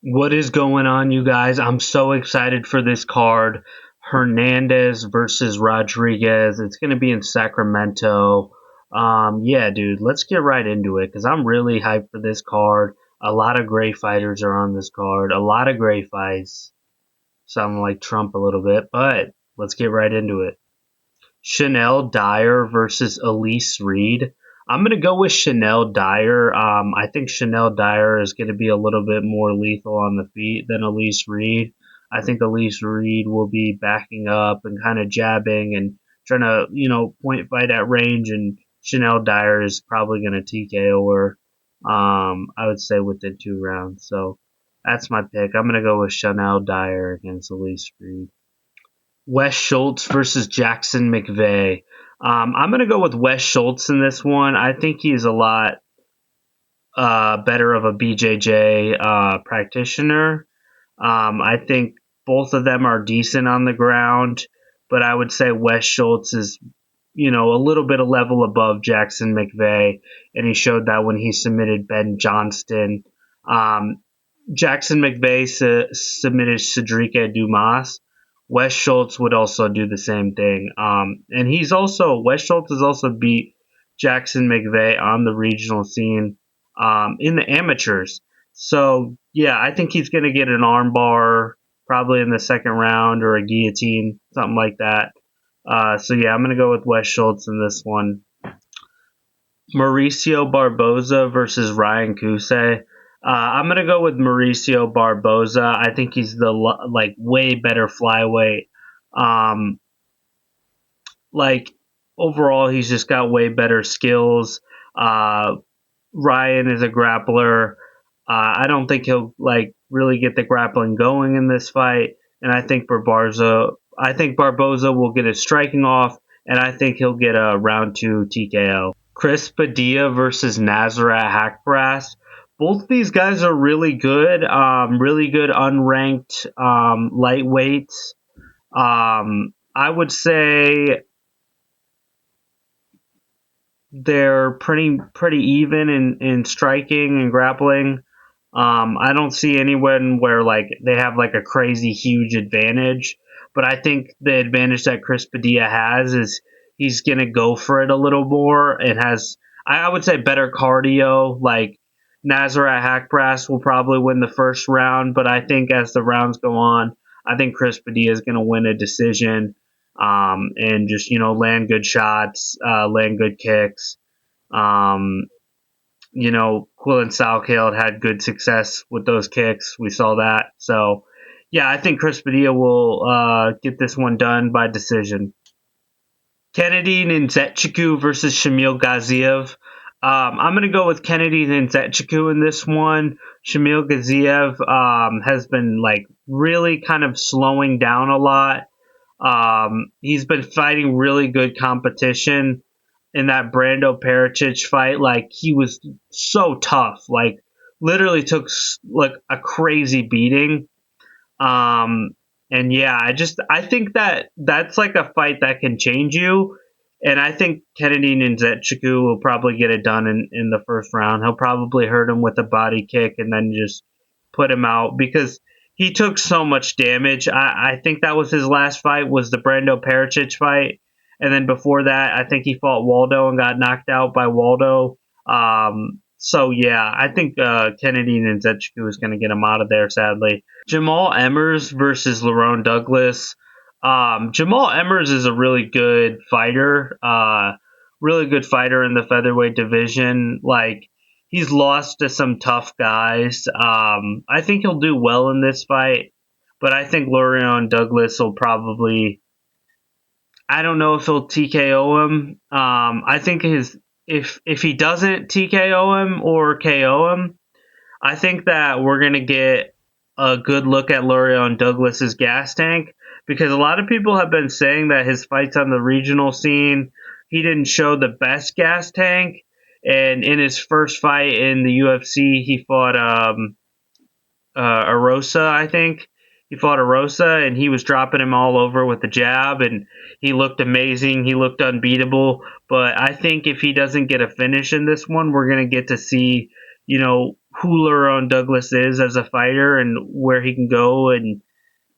What is going on, you guys? I'm so excited for this card. Hernandez versus Rodrigues. It's going to be in Sacramento. Yeah, dude, let's get right into it because I'm really hyped for this card. A lot of great fighters are on this card. A lot of great fights. Sound like Trump a little bit, but let's get right into it. Chanel Dyer versus Elise Reed. I'm going to go with Chanel Dyer. I think Chanel Dyer is going to be a little bit more lethal on the feet than Elise Reed. I think Elise Reed will be backing up and kind of jabbing and trying to, point fight at range, and Chanel Dyer is probably going to TKO her, I would say, within 2 rounds. So that's my pick. I'm going to go with Chanel Dyer against Elise Reed. Wes Schultz versus Jackson McVeigh. I'm going to go with Wes Schultz in this one. I think he's a lot better of a BJJ practitioner. I think both of them are decent on the ground, but I would say Wes Schultz is, a little bit of level above Jackson McVeigh, and he showed that when he submitted Ben Johnston. Jackson McVeigh submitted Cedric Dumas. Wes Schultz would also do the same thing. And Wes Schultz has also beat Jackson McVeigh on the regional scene in the amateurs. So, yeah, I think he's going to get an armbar probably in the second round or a guillotine, something like that. Yeah, I'm going to go with Wes Schultz in this one. Mauricio Barboza versus Ryan Kusei. I'm gonna go with Mauricio Barboza. I think he's the way better flyweight. Um, like overall, he's just got way better skills. Ryan is a grappler. I don't think he'll really get the grappling going in this fight, and I think Barboza will get his striking off, and I think he'll get a round 2 TKO. Chris Padilla versus Nazareth Hackbrass. Both these guys are really good unranked lightweights. I would say they're pretty even in striking and grappling. I don't see anyone where they have a crazy huge advantage, but I think the advantage that Chris Padilla has is he's gonna go for it a little more and has, I would say, better cardio. Like Nazareth Hackbrass will probably win the first round, but I think as the rounds go on, I think Chris Padilla is gonna win a decision. And just land good shots, land good kicks. Um, Quillen Salkeld had good success with those kicks. We saw that. So, yeah, I think Chris Padilla will get this one done by decision. Kennedy Nzetchikou versus Shamil Gaziev. I'm going to go with Kennedy Nzetchikou in this one. Shamil Gaziev has been really kind of slowing down a lot. He's been fighting really good competition in that Brando Pericic fight. He was so tough, literally took a crazy beating. And yeah, I think that's a fight that can change you. And I think Kennedy Nzetchikou will probably get it done in the first round. He'll probably hurt him with a body kick and then just put him out because he took so much damage. I think that was his last fight, was the Brando Pericic fight. And then before that, I think he fought Waldo and got knocked out by Waldo. So yeah, I think Kennedy Nzetchikou is going to get him out of there, sadly. Jamal Emmers versus Lerone Douglas. Jamal Emmers is a really good fighter. Really good fighter in the featherweight division. He's lost to some tough guys. I think he'll do well in this fight, but I think Lerone Douglas will probably, I don't know if he'll TKO him. I think if he doesn't TKO him or KO him, I think that we're gonna get a good look at Lerone Douglas's gas tank, because a lot of people have been saying that his fights on the regional scene, he didn't show the best gas tank. And in his first fight in the UFC, he fought Arosa, I think. He fought Arosa, and he was dropping him all over with the jab, and he looked amazing. He looked unbeatable. But I think if he doesn't get a finish in this one, we're going to get to see, who Lerone Douglas is as a fighter and where he can go and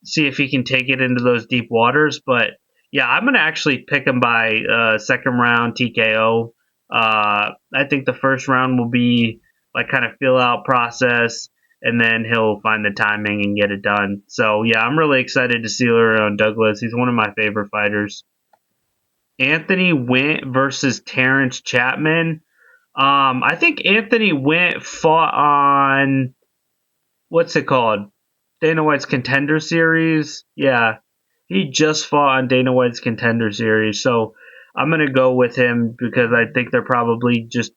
see if he can take it into those deep waters. But yeah, I'm gonna actually pick him by second round TKO. I think the first round will be like kind of feel out process, and then he'll find the timing and get it done. So yeah, I'm really excited to see Lerone Douglas. He's one of my favorite fighters. Anthony Wint versus Terrence Chapman. I think Anthony Wint fought on what's it called? Dana White's Contender Series. Yeah, he just fought on Dana White's Contender Series. So I'm gonna go with him because I think they're probably just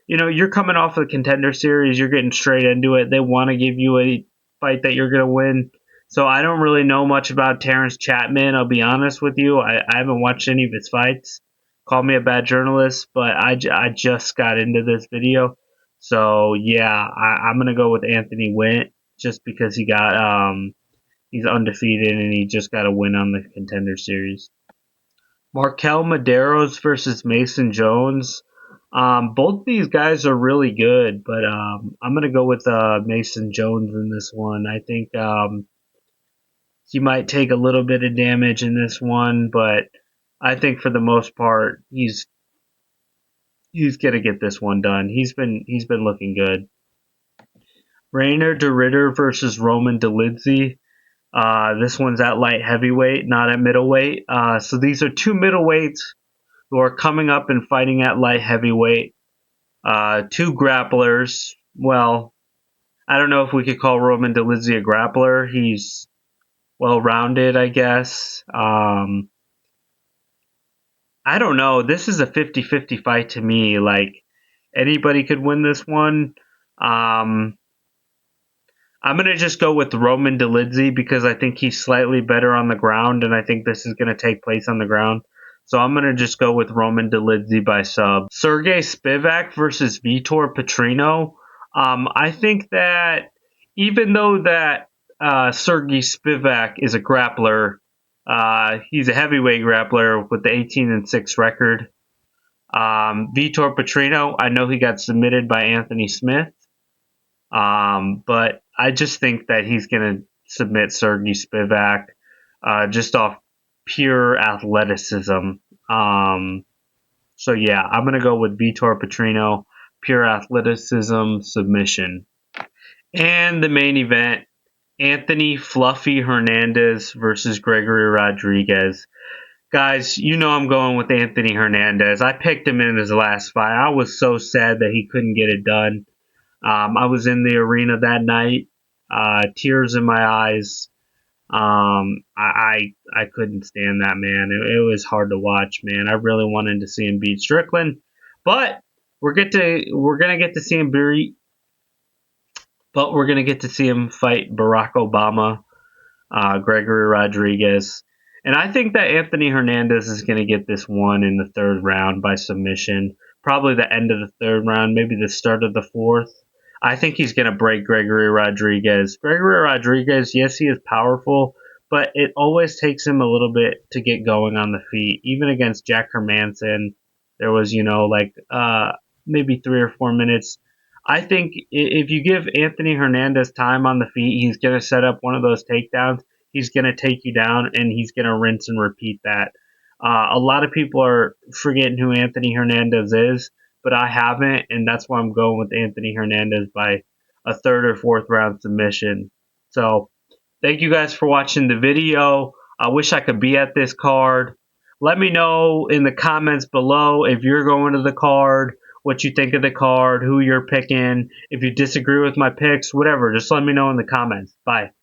you're coming off of the Contender Series, you're getting straight into it. They want to give you a fight that you're gonna win. So I don't really know much about Terrence Chapman. I'll be honest with you. I haven't watched any of his fights. Call me a bad journalist, but I just got into this video. So yeah, I'm gonna go with Anthony Wint just because he's undefeated and he just got a win on the Contender Series. Markel Medeiros versus Mason Jones. Both these guys are really good, but I'm gonna go with Mason Jones in this one. I think he might take a little bit of damage in this one, but I think for the most part he's gonna get this one done. He's been looking good. Rainer de Ritter versus Roman Dolidze. This one's at light heavyweight, not at middleweight. So these are two middleweights who are coming up and fighting at light heavyweight. Two grapplers. Well, I don't know if we could call Roman Dolidze a grappler. He's well rounded, I guess. I don't know. This is a 50-50 fight to me. Like, anybody could win this one. Um, I'm going to just go with Roman Dolidze because I think he's slightly better on the ground, and I think this is going to take place on the ground. So I'm going to just go with Roman Dolidze by sub. Sergey Spivak versus Vitor Petrino. I think that even though that Sergey Spivak is a grappler, he's a heavyweight grappler with the 18-6 record. Vitor Petrino, I know he got submitted by Anthony Smith. But I just think that he's going to submit Sergey Spivak just off pure athleticism. So yeah, I'm going to go with Vitor Petrino, pure athleticism submission. And the main event, Anthony Fluffy Hernandez versus Gregory Rodrigues. Guys, you know I'm going with Anthony Hernandez. I picked him in his last fight. I was so sad that he couldn't get it done. I was in the arena that night, tears in my eyes. I couldn't stand that, man. It was hard to watch, man. I really wanted to see him beat Strickland, but we're gonna get to see him beat. But we're gonna get to see him fight Barack Obama, Gregory Rodrigues. And I think that Anthony Hernandez is going to get this one in the third round by submission. Probably the end of the third round, maybe the start of the fourth. I think he's going to break Gregory Rodrigues. Gregory Rodrigues, yes, he is powerful, but it always takes him a little bit to get going on the feet. Even against Jack Hermanson, there was, maybe 3 or 4 minutes. I think if you give Anthony Hernandez time on the feet, he's going to set up one of those takedowns. He's going to take you down, and he's going to rinse and repeat that. A lot of people are forgetting who Anthony Hernandez is, but I haven't, and that's why I'm going with Anthony Hernandez by a third or fourth round submission. So thank you guys for watching the video. I wish I could be at this card. Let me know in the comments below if you're going to the card, what you think of the card, who you're picking. If you disagree with my picks, whatever, just let me know in the comments. Bye.